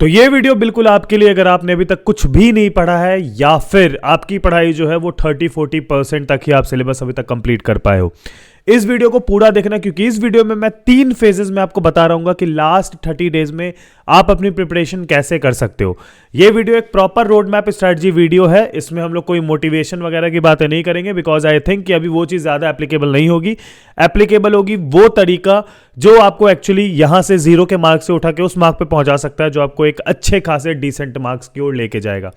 तो ये वीडियो बिल्कुल आपके लिए अगर आपने अभी तक कुछ भी नहीं पढ़ा है या फिर आपकी पढ़ाई जो है वो 30-40% तक ही आप सिलेबस अभी तक कंप्लीट कर पाए हो। इस वीडियो को पूरा देखना, क्योंकि इस वीडियो में मैं 3 फेजेस में आपको बता रहूंगा कि लास्ट 30 डेज में आप अपनी प्रिपरेशन कैसे कर सकते हो। ये वीडियो एक proper road map strategy video है। इसमें हम लोग कोई मोटिवेशन वगैरह की बातें नहीं करेंगे, बिकॉज आई थिंक कि अभी वो चीज़ ज़्यादा एप्लीकेबल नहीं होगी। एप्लीकेबल होगी वो तरीका जो आपको एक्चुअली यहां से 0 के मार्क्स से उठा के उस मार्क पे पहुंचा सकता है, जो आपको एक अच्छे खासे डिसेंट मार्क्स की ओर लेके जाएगा।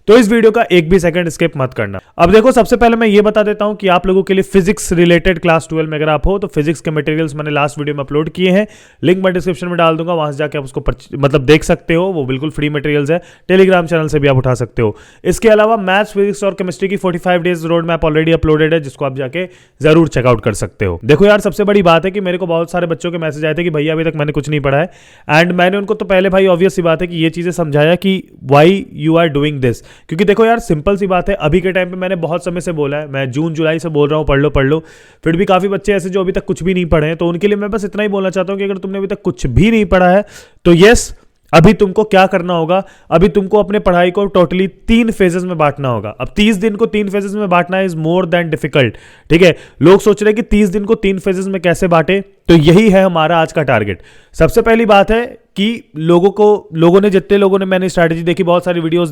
तो इस वीडियो का एक भी सेकंड स्किप मत करना। अब देखो, सबसे पहले मैं ये बता देता हूं कि आप लोगों के लिए फिजिक्स रिलेटेड क्लास 12 में अगर आप हो तो फिजिक्स के मटेरियल्स मैंने लास्ट वीडियो में अपलोड किए हैं। लिंक मैं डिस्क्रिप्शन में डाल दूंगा, वहां से जाके आप उसको मतलब देख सकते हो। वो बिल्कुल फ्री मटेरियल्स है, टेलीग्राम चैनल से भी आप उठा सकते हो। इसके अलावा मैथ्स, फिजिक्स और केमिस्ट्री की 45 days road map already uploaded है, जिसको आप जाके जरूर चेकआउट कर सकते हो। देखो यार, सबसे बड़ी बात है कि मेरे को बहुत सारे बच्चों के मैसेज आए थे कि भैया अभी तक मैंने कुछ नहीं पढ़ा है, एंड मैंने उनको तो पहले भाई ऑब्वियस सी बात है कि ये चीजें समझाया कि why you are doing this. क्योंकि देखो यार, सिंपल सी बात है, अभी के टाइम पे मैंने बहुत समय से बोला है, मैं जून जुलाई से बोल रहा हूं पढ़ लो, फिर भी काफी बच्चे ऐसे जो अभी तक कुछ भी नहीं पढ़े हैं। तो उनके लिए मैं बस इतना ही बोलना चाहता हूं कि अगर तुमने अभी तक कुछ भी नहीं पढ़ा है तो यस, अभी तुमको क्या करना होगा, अभी तुमको अपने पढ़ाई को टोटली 3 फेजेस में बांटना होगा। अब 30 दिन को 3 फेजेस में बांटना इज मोर देन डिफिकल्ट। ठीक है, लोग सोच रहे हैं कि 30 दिन को 3 फेजेस में कैसे बांटे, तो यही है हमारा आज का टारगेट। सबसे पहली बात है कि लोगों ने जितने लोगों ने मैंने स्ट्रैटेजी देखी, बहुत सारी वीडियोस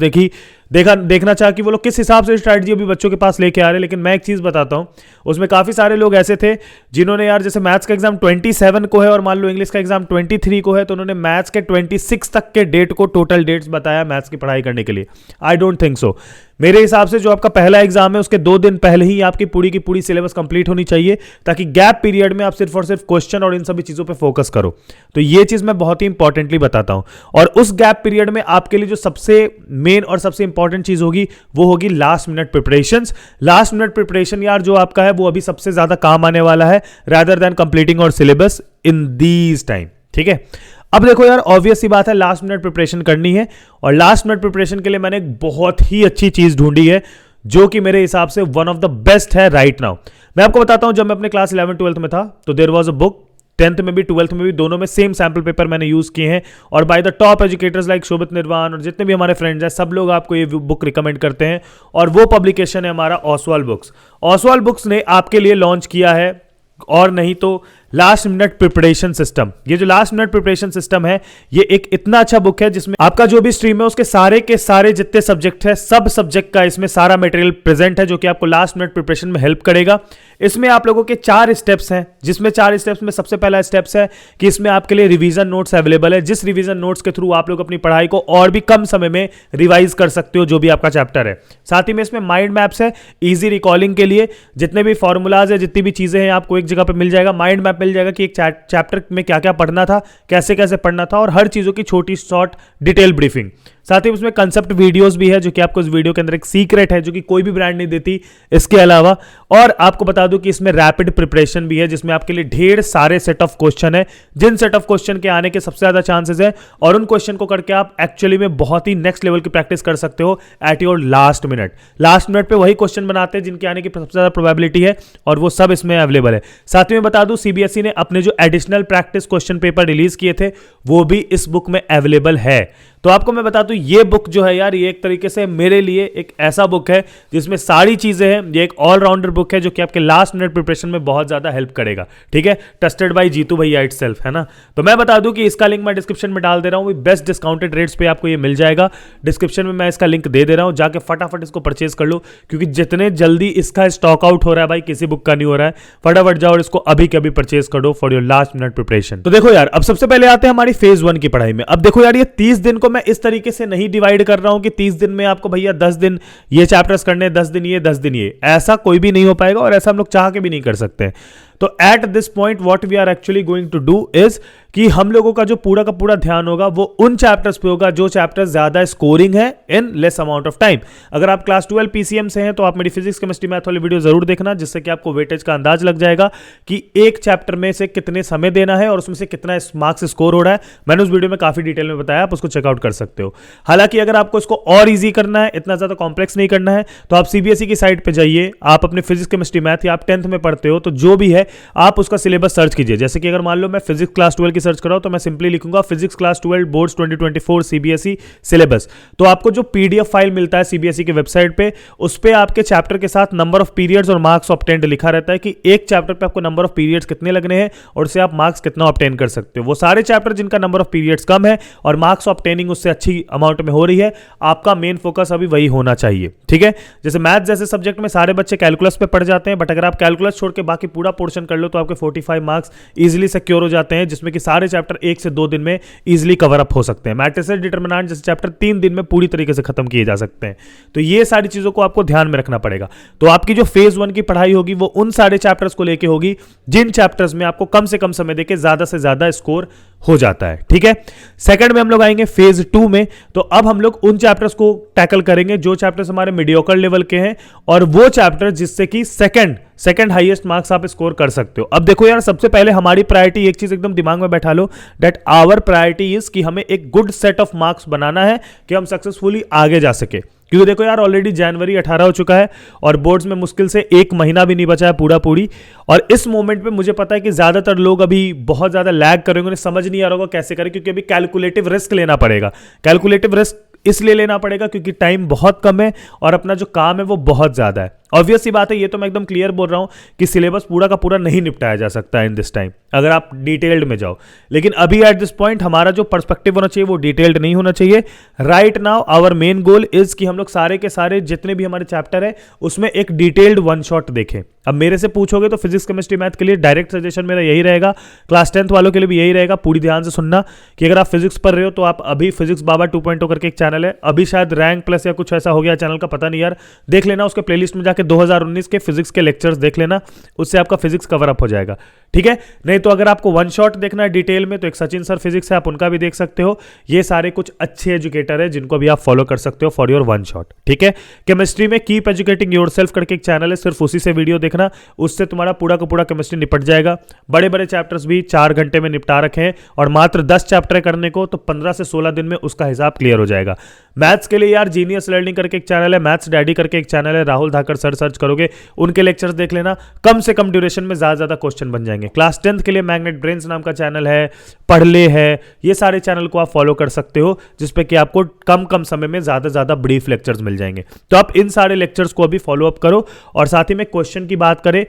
देखना चाहा कि वो लोग किस हिसाब से स्ट्रैटेजी अभी बच्चों के पास लेके आ रहे हैं। लेकिन मैं एक चीज बताता हूं, उसमें काफी सारे लोग ऐसे थे जिन्होंने यार, जैसे मैथ्स का एग्जाम 27 को है और मान लो इंग्लिश का एग्जाम 23 को है, तो उन्होंने मैथ्स के 26 तक के डेट को टोटल डेट्स बताया मैथ्स की पढ़ाई करने के लिए। I don't think so. मेरे हिसाब से जो आपका पहला एग्जाम है उसके 2 दिन पहले ही आपकी पूरी की पूरी सिलेबस कंप्लीट होनी चाहिए, ताकि गैप पीरियड में आप सिर्फ और सिर्फ क्वेश्चन और इन सभी चीजों पे फोकस करो। तो ये चीज मैं बहुत ही इंपॉर्टेंटली बताता हूं। और उस गैप पीरियड में आपके लिए जो सबसे मेन और सबसे इंपॉर्टेंट चीज होगी वो होगी last minute preparations. Last minute preparation यार जो आपका है वो अभी सबसे ज्यादा काम आने वाला है, रादर देन कंप्लीटिंग और सिलेबस इन दीज टाइम। ठीक है, अब देखो यार, ऑब्वियस सी बात है, लास्ट मिनट प्रिपरेशन करनी है, और लास्ट मिनट प्रिपरेशन के लिए मैंने एक बहुत ही अच्छी चीज ढूंढी है, जो कि मेरे हिसाब से वन ऑफ द बेस्ट है राइट नाउ। मैं आपको बताता हूं, जब मैं अपने क्लास 11-12 में था तो there was a book, 10th में भी 12th में भी, दोनों में सेम सैंपल पेपर मैंने यूज किए हैं, और by the top educators like Shobhit Nirwan और जितने भी हमारे फ्रेंड्स हैं, सब लोग आपको ये बुक रिकमेंड करते हैं। और वो पब्लिकेशन है हमारा ओसवाल बुक्स। ओसवाल बुक्स ने आपके लिए लॉन्च किया है, और नहीं तो लास्ट मिनट प्रिपरेशन सिस्टम। ये जो लास्ट मिनट प्रिपरेशन सिस्टम है, ये एक इतना अच्छा बुक है जिसमें आपका जो भी स्ट्रीम है उसके सारे के सारे जितने सब्जेक्ट है, सब सब्जेक्ट का इसमें सारा मटेरियल प्रेजेंट है, जो कि आपको लास्ट मिनट प्रिपरेशन में हेल्प करेगा। इसमें आप लोगों के 4 स्टेप्स हैं, जिसमें 4 स्टेप्स में सबसे पहला स्टेप्स है कि इसमें आपके लिए रिवीजन नोट्स अवेलेबल है, जिस रिवीजन नोट्स के थ्रू आप लोग अपनी पढ़ाई को और भी कम समय में रिवाइज कर सकते हो जो भी आपका चैप्टर है। साथ ही में इसमें माइंड मैप्स है, इजी रिकॉलिंग के लिए जितने भी फॉर्मूलाज है, जितनी भी चीजें हैं, आपको एक जगह पर मिल जाएगा। माइंड मैप मिल जाएगा कि एक चैप्टर में क्या क्या पढ़ना था, कैसे कैसे पढ़ना था, और हर चीजों की छोटी शॉर्ट डिटेल ब्रीफिंग। साथ ही उसमें कंसेप्ट वीडियोस भी है, जो कि आपको इस वीडियो के अंदर एक सीक्रेट है जो कि कोई भी ब्रांड नहीं देती इसके अलावा। और आपको बता दूं कि इसमें रैपिड प्रिपरेशन भी है, जिसमें आपके लिए ढेर सारे सेट ऑफ क्वेश्चन है, जिन सेट ऑफ क्वेश्चन के आने के सबसे ज्यादा चांसेस है, और उन क्वेश्चन को करके आप एक्चुअली में बहुत ही नेक्स्ट लेवल की प्रैक्टिस कर सकते हो at your last minute. Last minute पे वही क्वेश्चन बनाते हैं जिनके आने की सबसे ज्यादा प्रोबेबिलिटी है, और वो सब इसमें अवेलेबल है। साथ ही में बता दूं, सीबीएसई ने अपने जो additional practice question paper release किए थे वो भी इस बुक में अवेलेबल है। तो आपको मैं बता दूं, ये बुक जो है यार, ये एक तरीके से मेरे लिए एक ऐसा बुक है जिसमें सारी चीजें हैं। ये एक ऑलराउंडर बुक है जो कि आपके लास्ट मिनट प्रिपरेशन में बहुत ज्यादा हेल्प करेगा। ठीक है, ट्रस्टेड बाय जीतू भैया इटसेल्फ, है ना। तो मैं बता दूं कि इसका लिंक मैं डिस्क्रिप्शन में डाल दे रहा हूं, बेस्ट डिस्काउंटेड रेट्स पे आपको ये मिल जाएगा। डिस्क्रिप्शन में मैं इसका लिंक दे रहा हूं, जाके फटाफट इसको परचेज कर लो, क्योंकि जितने जल्दी इसका स्टॉक आउट हो रहा है भाई, किसी बुक का नहीं हो रहा है। फटाफट जाओ और इसको अभी के अभी परचेज कर दो for your last minute preparation. तो देखो यार, अब सबसे पहले आते हैं हमारी फेज 1 की पढ़ाई में। अब देखो यार, ये 30 दिन को मैं इस तरीके से नहीं डिवाइड कर रहा हूं कि 30 दिन में आपको भैया 10 दिन ये चैप्टर्स करने, 10 दिन ये, 10 दिन ये, ऐसा कोई भी नहीं हो पाएगा, और ऐसा हम लोग चाह के भी नहीं कर सकते। तो at this point what we are actually going to do is कि हम लोगों का जो पूरा का पूरा ध्यान होगा वो उन चैप्टर्स पे होगा जो चैप्टर्स ज्यादा स्कोरिंग है in less amount of time. अगर आप क्लास 12 पीसीएम से हैं तो आप मेरी फिजिक्स केमिस्ट्री मैथ वाली वीडियो जरूर देखना, जिससे कि आपको वेटेज का अंदाज लग जाएगा कि एक चैप्टर में से कितने समय देना है और उसमें से कितना मार्क्स स्कोर हो रहा है। मैंने उस वीडियो में काफी डिटेल में बताया, आप उसको चेकआउट कर सकते हो। हालांकि अगर आपको इसको और ईजी करना है, इतना ज्यादा कॉम्प्लेक्स नहीं करना है, तो आप सीबीएसई की साइट पर जाइए, आप अपने फिजिक्स केमिस्ट्री मैथ या आप 10th में पढ़ते हो तो जो भी है आप उसका सिलेबस सर्च कीजिए। जैसे कि अगर मान लो मैं फिजिक्स क्लास 12 की सर्च कर रहा हूं तो मैं सिंपली लिखूंगा physics class 12 boards 2024 CBSE syllabus. तो आपको जो पीडीएफ फाइल मिलता है सीबीएसई की वेबसाइट पे, उस पे आपके चैप्टर के साथ नंबर ऑफ पीरियड्स और मार्क्स ऑब्टेन्ड लिखा रहता है कि एक चैप्टर पे आपको नंबर ऑफ पीरियड्स कितने लगने हैं और उससे आप मार्क्स कितना ऑब्टेन कर सकते हो। वो सारे चैप्टर जिनका नंबर ऑफ पीरियड्स कम है और मार्क्स ऑब्टेनिंग उससे अच्छी अमाउंट में हो रही है, आपका मेन फोकस अभी वही होना चाहिए। ठीक है, जैसे मैथ जैसे सब्जेक्ट में सारे बच्चे कैलकुलस पे पढ़ जाते हैं, बट अगर आप कैलकुलस छोड़ के बाकी पूरा पोर्शन कर लो तो आपके 45 मार्क्स इजीली सिक्योर हो जाते हैं, जिसमें कि सारे चैप्टर 1 से 2 दिन में इजीली कवर अप हो सकते हैं। मैट्रिसेस डिटरमिनेंट जैसे चैप्टर 3 दिन में पूरी तरीके से खत्म किए जा सकते हैं। तो ये सारी चीजों को आपको ध्यान में रखना पड़ेगा। तो आपकी जो फेज 1 की पढ़ाई होगी वो उन सारे चैप्टर्स को लेके होगी जिन चैप्टर्स में आपको कम से कम समय देके ज्यादा से ज्यादा स्कोर हो जाता है। ठीक है, सेकंड में हम लोग आएंगे फेज 2 में। तो अब हम लोग उन चैप्टर्स को टैकल करेंगे जो चैप्टर्स हमारे मीडियोकर लेवल के हैं और वो चैप्टर जिससे कि सेकंड हाईएस्ट मार्क्स आप स्कोर कर सकते हो। अब देखो यार, सबसे पहले हमारी प्रायोरिटी, एक चीज एकदम दिमाग में बैठा लो, दैट आवर प्रायोरिटी इज कि हमें एक गुड सेट ऑफ मार्क्स बनाना है कि हम सक्सेसफुली आगे जा सके। क्योंकि देखो यार, ऑलरेडी जनवरी 18 हो चुका है और बोर्ड्स में मुश्किल से 1 महीना भी नहीं बचा है पूरी। और इस मोमेंट पे मुझे पता है कि ज्यादातर लोग अभी बहुत ज्यादा लैग करेंगे, उन्हें समझ नहीं आ रहा होगा कैसे करें, क्योंकि अभी कैलकुलेटिव रिस्क लेना पड़ेगा। कैलकुलेटिव रिस्क इसलिए लेना पड़ेगा क्योंकि टाइम बहुत कम है और अपना जो काम है वो बहुत ज्यादा है। ऑब्वियस सी बात है, ये तो मैं एकदम क्लियर बोल रहा हूं कि सिलेबस पूरा का पूरा नहीं निपटाया जा सकता इन दिस टाइम अगर आप डिटेल्ड में जाओ। लेकिन अभी एट दिस पॉइंट हमारा जो पर्सपेक्टिव होना चाहिए वो डिटेल्ड नहीं होना चाहिए। Right now our main goal is कि हम लोग सारे के सारे जितने भी हमारे चैप्टर है उसमें एक डिटेल्ड वन शॉट देखें। अब मेरे से पूछोगे तो फिजिक्स केमिस्ट्री मैथ के लिए डायरेक्ट सजेशन मेरा यही रहेगा, क्लास 10th वालों के लिए भी यही रहेगा। पूरी ध्यान से सुनना कि अगर आप फिजिक्स पढ़ रहे हो तो आप अभी फिजिक्स बाबा 2.0 करके एक चैनल है, अभी शायद रैंक प्लस या कुछ ऐसा हो गया चैनल का, पता नहीं यार, देख लेना उसके प्लेलिस्ट में जाके 2019 के फिजिक्स के लेक्चर्स देख लेना, उससे आपका फिजिक्स कवर अप हो जाएगा। ठीक है, नहीं तो अगर आपको वन शॉट देखना है डिटेल में तो एक सचिन सर फिजिक्स है, आप उनका भी देख सकते हो। ये सारे कुछ अच्छे एजुकेटर है जिनको भी आप फॉलो कर सकते हो फॉर योर वन शॉट। ठीक है, केमिस्ट्री में कीप एजुकेटिंग योरसेल्फ करके एक चैनल है, सिर्फ उसी से वीडियो देखना, उससे तुम्हारा पूरा का पूरा केमिस्ट्री निपट जाएगा। बड़े बड़े चैप्टर्स भी 4 घंटे में निपटा रखे हैं और मात्र 10 चैप्टर करने को तो 15 से 16 दिन में उसका हिसाब क्लियर हो जाएगा। मैथ्स के लिए यार जीनियस लर्निंग करके एक चैनल है, मैथ्स डैडी करके एक चैनल है, राहुल धाकर सर सर्च करोगे उनके लेक्चर्स देख लेना, कम से कम ड्यूरेशन में ज्यादा क्वेश्चन बन जाएंगे। क्लास 10th के लिए मैग्नेट ब्रेन्स नाम का चैनल है, पढ़ले है, ये सारे चैनल को आप फॉलो कर सकते हो जिसपे कि आपको कम समय में ज्यादा ब्रीफ लेक्चर्स मिल जाएंगे। तो आप इन सारे लेक्चर्स को अभी फॉलो अप करो। और साथ ही में क्वेश्चन की बात करें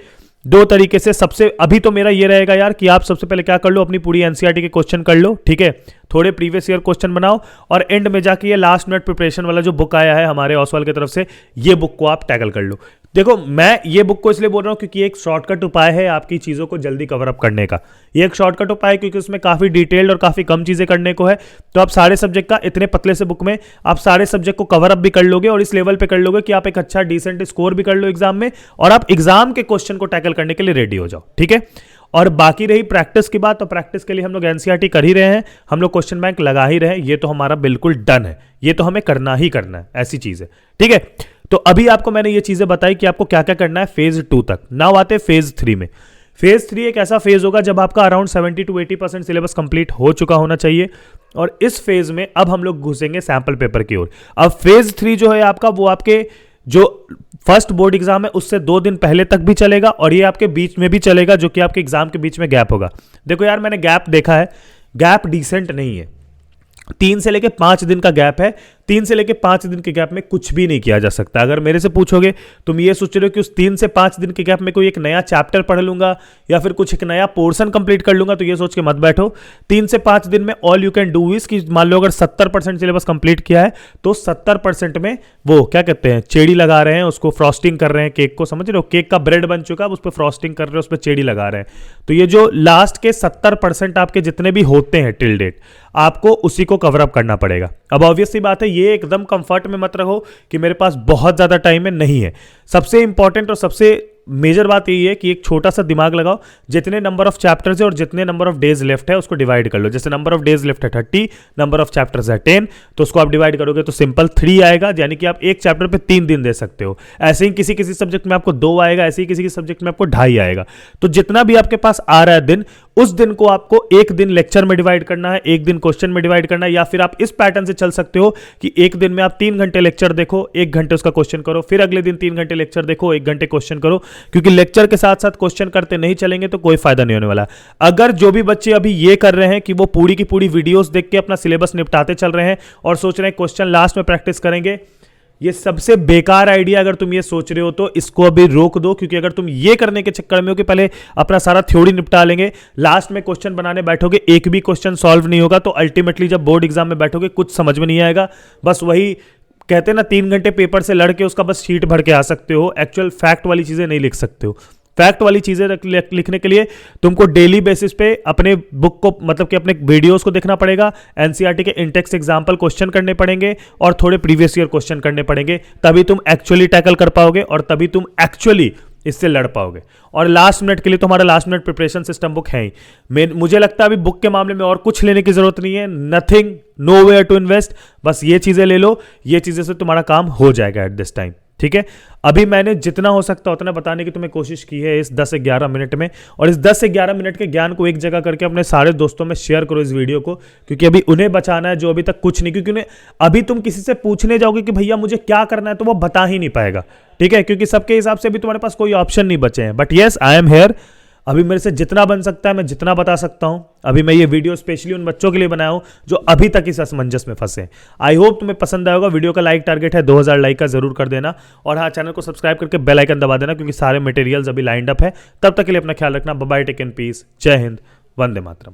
2 तरीके से, सबसे अभी तो मेरा ये रहेगा यार कि आप सबसे पहले क्या कर लो, अपनी पूरी एनसीईआरटी के क्वेश्चन कर लो। ठीक है, थोड़े प्रीवियस ईयर क्वेश्चन बनाओ और एंड में जाके ये लास्ट मिनट प्रिपरेशन वाला जो बुक आया है हमारे ओसवाल की तरफ से, ये बुक को आप टैकल कर लो। देखो, मैं ये बुक को इसलिए बोल रहा हूँ क्योंकि एक शॉर्टकट उपाय है आपकी चीज़ों को जल्दी कवर अप करने का। ये एक शॉर्टकट उपाय है क्योंकि उसमें काफ़ी डिटेल्ड और काफ़ी कम चीज़ें करने को है। तो आप सारे सब्जेक्ट का इतने पतले से बुक में आप सारे सब्जेक्ट को कवर अप भी कर लोगे और इस लेवल पे कर लोगे कि आप एक अच्छा डिसेंट स्कोर भी कर लो एग्जाम में और आप एग्जाम के क्वेश्चन को टैकल करने के लिए रेडी हो जाओ। ठीक है, और बाकी रही प्रैक्टिस की बात, तो प्रैक्टिस के लिए हम लोग एनसीईआरटी कर ही रहे हैं, हम लोग क्वेश्चन बैंक लगा ही रहे हैं, ये तो हमारा बिल्कुल डन है, ये तो हमें करना ही करना है, ऐसी चीज़ है। ठीक है, तो अभी आपको मैंने ये चीजें बताई कि आपको क्या क्या करना है फेज 2 तक। नाउ आते हैं फेज 3 में। फेज 3 एक ऐसा फेज होगा जब आपका अराउंड 70 to 80% सिलेबस कंप्लीट हो चुका होना चाहिए और इस फेज में अब हम लोग घुसेंगे सैंपल पेपर की ओर। अब फेज 3 जो है आपका, वो आपके जो फर्स्ट बोर्ड एग्जाम है उससे 2 दिन पहले तक भी चलेगा और ये आपके बीच में भी चलेगा, जो कि आपके एग्जाम के बीच में गैप होगा। देखो यार, मैंने गैप देखा है, गैप डिसेंट नहीं है। 3 से लेके 5 दिन का गैप है, 3 से लेके 5 दिन के गैप में कुछ भी नहीं किया जा सकता। अगर मेरे से पूछोगे, तुम ये सोच रहे हो कि उस 3 से 5 दिन के गैप में कोई एक नया चैप्टर पढ़ लूंगा या फिर कुछ एक नया पोर्शन कंप्लीट कर लूंगा, तो ये सोच के मत बैठो। 3 से 5 दिन में all you can do is कि मान लो अगर 70% सिलेबस कंप्लीट किया है तो 70% में वो क्या कहते हैं, चेड़ी लगा रहे हैं, उसको फ्रॉस्टिंग कर रहे हैं केक को, समझ रहे हो, केक का ब्रेड बन चुका है, उस पर फ्रॉस्टिंग कर रहे हैं, उस पर चेड़ी लगा रहे हैं। तो ये जो लास्ट के 70% आपके जितने भी होते हैं टिल डेट, आपको उसी को कवर अप करना पड़ेगा। अब ऑब्वियस सी बात है, ये एकदम कंफर्ट में मत रहो कि मेरे पास बहुत ज्यादा टाइम है, नहीं है। सबसे इंपॉर्टेंट और सबसे मेजर बात यही है कि एक छोटा सा दिमाग लगाओ, जितने नंबर ऑफ चैप्टर्स है और जितने नंबर ऑफ डेज लेफ्ट है उसको डिवाइड कर लो। जैसे नंबर ऑफ डेज लेफ्ट है 30, नंबर ऑफ चैप्टर्स है 10, तो उसको आप डिवाइड करोगे तो सिंपल 3 आएगा, यानी कि आप एक चैप्टर पे 3 दिन दे सकते हो। ऐसे ही किसी किसी सब्जेक्ट में आपको 2 आएगा, ऐसे ही किसी किसी सब्जेक्ट में आपको 2.5 आएगा। तो जितना भी आपके पास आ रहा है दिन, उस दिन को आपको एक दिन लेक्चर में डिवाइड करना है, एक दिन क्वेश्चन में डिवाइड करना है, या फिर आप इस पैटर्न से चल सकते हो कि एक दिन में आप 3 घंटे लेक्चर देखो, 1 घंटे उसका क्वेश्चन करो, फिर अगले दिन 3 घंटे लेक्चर देखो, 1 घंटे क्वेश्चन करो, क्योंकि लेक्चर के साथ साथ क्वेश्चन करते नहीं चलेंगे तो कोई फायदा नहीं होने वाला। अगर जो भी बच्चे अभी ये कर रहे हैं कि वो पूरी की पूरी वीडियोस देख के अपना सिलेबस निपटाते चल रहे हैं और सोच रहे हैं क्वेश्चन लास्ट में प्रैक्टिस करेंगे, ये सबसे बेकार आइडिया। अगर तुम ये सोच रहे हो तो इसको अभी रोक दो, क्योंकि अगर तुम ये करने के चक्कर में हो कि पहले अपना सारा थ्योरी निपटा लेंगे, लास्ट में क्वेश्चन बनाने बैठोगे, एक भी क्वेश्चन सॉल्व नहीं होगा, तो अल्टीमेटली जब बोर्ड एग्जाम में बैठोगे कुछ समझ में नहीं आएगा। बस वही कहते हैं ना, 3 घंटे पेपर से लड़ के उसका बस शीट भर के आ सकते हो, एक्चुअल फैक्ट वाली चीजें नहीं लिख सकते हो। फैक्ट वाली चीजें लिखने के लिए तुमको डेली बेसिस पे अपने बुक को, मतलब कि अपने वीडियोस को देखना पड़ेगा, एनसीईआरटी के इंटेक्स एग्जाम्पल क्वेश्चन करने पड़ेंगे और थोड़े प्रीवियस ईयर क्वेश्चन करने पड़ेंगे, तभी तुम एक्चुअली टैकल कर पाओगे और तभी तुम एक्चुअली इससे लड़ पाओगे। और लास्ट मिनट के लिए तो हमारा last minute preparation system book है ही। मुझे लगता है अभी बुक के मामले में और कुछ लेने की जरूरत नहीं है, nothing, no where to invest, बस ये चीजें ले लो, ये चीजें से तुम्हारा काम हो जाएगा एट दिस टाइम। ठीक है, अभी मैंने जितना हो सकता उतना बताने की तुम्हें कोशिश की है इस 10 से 11 मिनट में, और इस 10 से 11 मिनट के ज्ञान को एक जगह करके अपने सारे दोस्तों में शेयर करो इस वीडियो को, क्योंकि अभी उन्हें बचाना है जो अभी तक कुछ नहीं, क्योंकि उन्हें अभी तुम किसी से पूछने जाओगे कि भैया मुझे क्या करना है, तो वो बता ही नहीं पाएगा। ठीक है, क्योंकि सबके हिसाब से अभी तुम्हारे पास कोई ऑप्शन नहीं बचे हैं। But yes, I am here, अभी मेरे से जितना बन सकता है मैं जितना बता सकता हूं। अभी मैं ये वीडियो स्पेशली उन बच्चों के लिए बनाया हूं जो अभी तक इस असमंजस में फंसे हैं। आई होप तुम्हें पसंद आएगा। वीडियो का लाइक टारगेट है 2000 लाइक का, जरूर कर देना, और हाँ, चैनल को सब्सक्राइब करके बेल आइकन दबा देना, क्योंकि सारे मटेरियल्स अभी लाइंड अप है। तब तक के लिए अपना ख्याल रखना। Bye bye, take in peace, जय हिंद, वंदे मातरम।